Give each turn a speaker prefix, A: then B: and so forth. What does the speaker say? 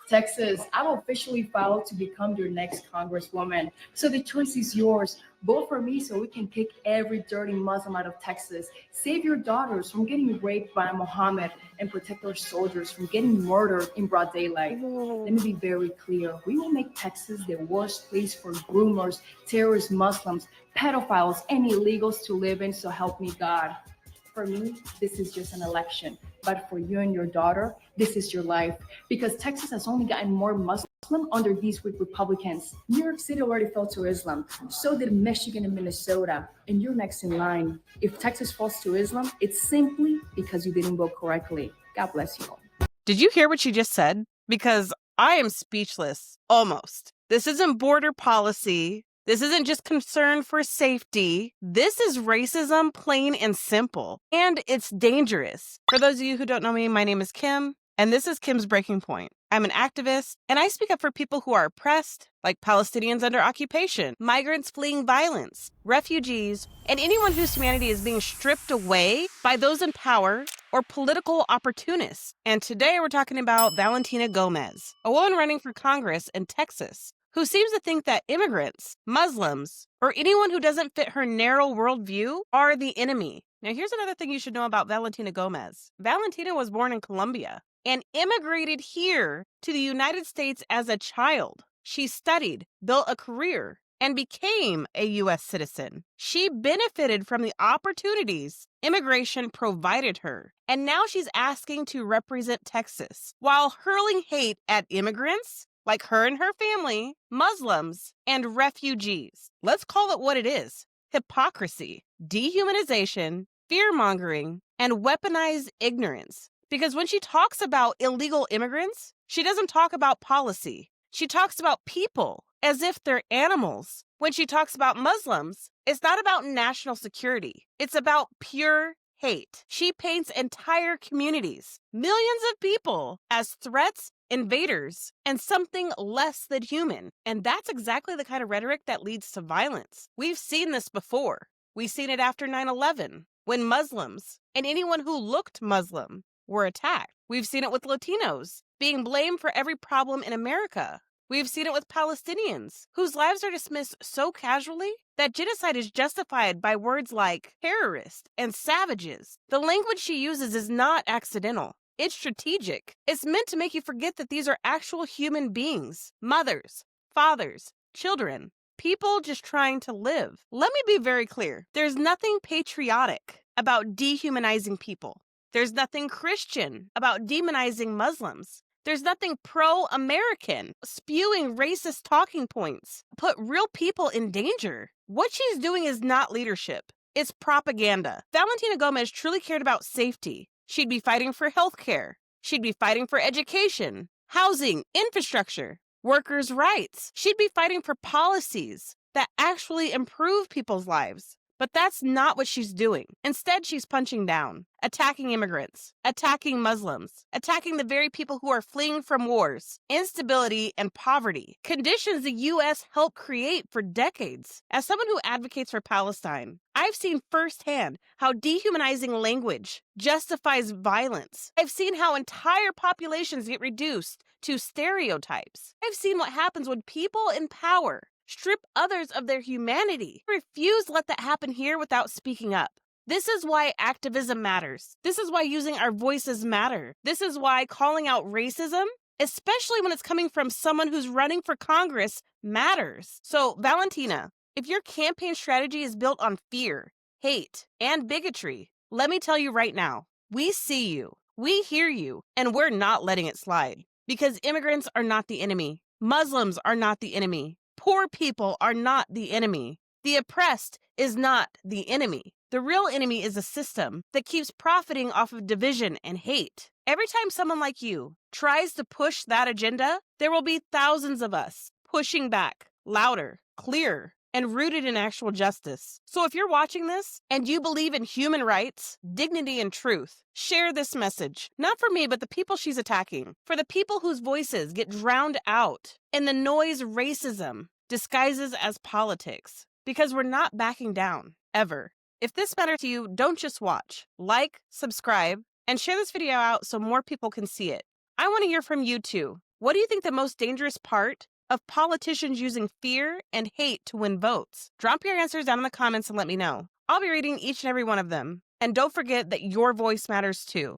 A: Texas, I've officially filed to become your next congresswoman. So the choice is yours. Vote for me so we can kick every dirty Muslim out of Texas. Save your daughters from getting raped by Mohammed and protect our soldiers from getting murdered in broad daylight. Let me be very clear. We will make Texas the worst place for groomers, terrorist Muslims, pedophiles, and illegals to live in, so help me God. For me, this is just an election. But for you and your daughter, this is your life. Because Texas has only gotten more Muslim under these weak Republicans. New York City already fell to Islam. So did Michigan and Minnesota. And you're next in line. If Texas falls to Islam, it's simply because you didn't vote correctly. God bless you all.
B: Did you hear what she just said? Because I am speechless. Almost. This isn't border policy. This isn't just concern for safety. This is racism, plain and simple. And it's dangerous. For those of you who don't know me, my name is Kim, and this is Kim's Breaking Point. I'm an activist, and I speak up for people who are oppressed, like Palestinians under occupation, migrants fleeing violence, refugees, and anyone whose humanity is being stripped away by those in power or political opportunists. And today we're talking about Valentina Gomez, a woman running for Congress in Texas, who seems to think that immigrants, Muslims, or anyone who doesn't fit her narrow worldview are the enemy. Now, here's another thing you should know about Valentina Gomez. Valentina was born in Colombia and immigrated here to the United States as a child. She studied, built a career, and became a U.S. citizen. She benefited from the opportunities immigration provided her, and now she's asking to represent Texas while hurling hate at immigrants, like her and her family, Muslims, and refugees. Let's call it what it is: hypocrisy, dehumanization, fear-mongering, and weaponized ignorance. Because when she talks about illegal immigrants, she doesn't talk about policy. She talks about people as if they're animals. When she talks about Muslims, it's not about national security. It's about pure hate. She paints entire communities, millions of people, as threats, invaders, and something less than human. And that's exactly the kind of rhetoric that leads to violence. We've seen this before. We've seen it after 9/11, when Muslims and anyone who looked Muslim were attacked. We've seen it with Latinos being blamed for every problem in America. We've seen it with Palestinians, whose lives are dismissed so casually that genocide is justified by words like terrorist and savages. The language she uses is not accidental. It's strategic. It's meant to make you forget that these are actual human beings, mothers, fathers, children, people just trying to live. Let me be very clear. There's nothing patriotic about dehumanizing people. There's nothing Christian about demonizing Muslims. There's nothing pro-American spewing racist talking points put real people in danger. What she's doing is not leadership. It's propaganda. Valentina Gomez truly cared about safety. She'd be fighting for health care. She'd be fighting for education, housing, infrastructure, workers' rights. She'd be fighting for policies that actually improve people's lives. But that's not what she's doing. Instead, she's punching down, attacking immigrants, attacking Muslims, attacking the very people who are fleeing from wars, instability, and poverty, conditions the U.S. helped create for decades. As someone who advocates for Palestine, I've seen firsthand how dehumanizing language justifies violence. I've seen how entire populations get reduced to stereotypes. I've seen what happens when people in power strip others of their humanity. Refuse to let that happen here without speaking up. This is why activism matters. This is why using our voices matter. This is why calling out racism, especially when it's coming from someone who's running for Congress, matters. So, Valentina, if your campaign strategy is built on fear, hate, and bigotry, let me tell you right now, we see you, we hear you, and we're not letting it slide. Because immigrants are not the enemy. Muslims are not the enemy. Poor people are not the enemy. The oppressed is not the enemy. The real enemy is a system that keeps profiting off of division and hate. Every time someone like you tries to push that agenda, there will be thousands of us pushing back, louder, clearer, and rooted in actual justice. So if you're watching this and you believe in human rights, dignity, and truth, share this message. Not for me, but the people she's attacking. For the people whose voices get drowned out in the noise racism disguises as politics. Because we're not backing down, ever. If this matters to you, don't just watch. Like, subscribe, and share this video out so more people can see it. I want to hear from you too. What do you think the most dangerous part of politicians using fear and hate to win votes? Drop your answers down in the comments and let me know. I'll be reading each and every one of them. And don't forget that your voice matters too.